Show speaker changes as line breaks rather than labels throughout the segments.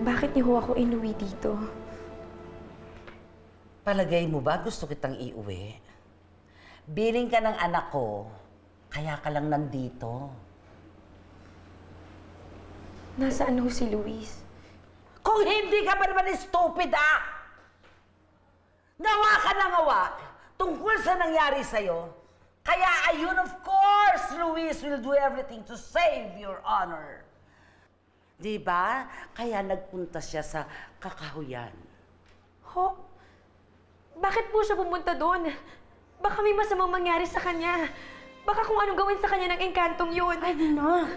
Bakit niyo ho ako inuwi dito?
Palagay mo ba gusto kitang iuwi? Biling ka ng anak ko, kaya ka lang nandito.
Nasaan ho si Luis?
Kung hindi ka pa naman stupid, Nawa ka na ngawa tungkol sa nangyari sa'yo. Kaya ayun, of course, Luis will do everything to save your honor. Di ba? Kaya nagpunta siya sa kakahuyan.
Ho? Bakit po siya pumunta doon? Baka may masamang mangyari sa kanya. Baka kung anong gawin sa kanya ng engkantong yun.
Ay, no.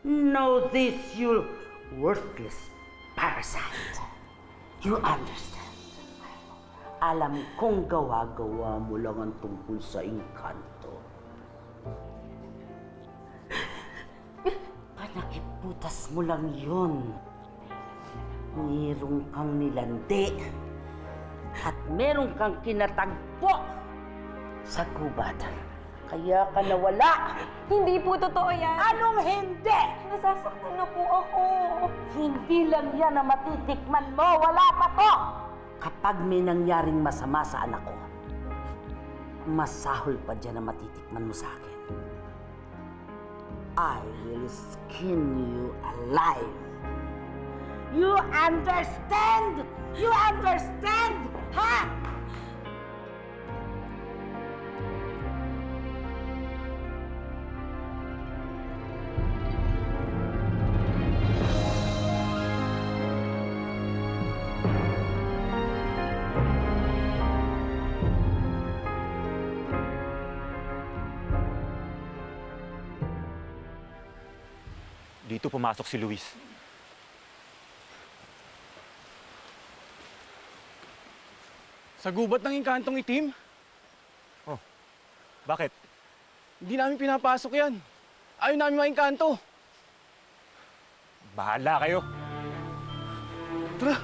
Know this, you worthless parasite. You understand? Alam kong gawa-gawa mo lang ang tungkol sa engkanto. Panakiputas mo lang yun. Mayroong kang nilandi. At meron kang kinatagpo sa gubat. Kaya ka nawala.
Hindi po totoo yan.
Anong hindi?
Nasasaktan na po ako.
Hindi lang yan na matitikman mo. Wala pa to! Kapag may nangyaring masama sa anak ko, masahol pa dyan na matitikman mo sa akin. I will skin you alive. You understand? You understand? Ha?
Dito pumasok si Luis.
Sa gubat ng engkantong itim?
Oh, bakit?
Hindi namin pinapasok yan. Ayaw namin maengkanto.
Bahala kayo.
Tara!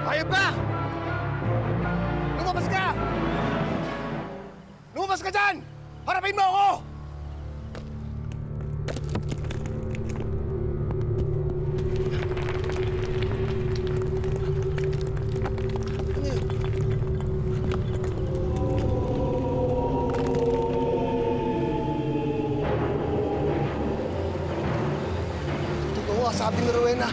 Hayop ka! Lumabas ka! Lumabas ka dyan! Harapin mo ako! Totoo, sabi ni Rowena,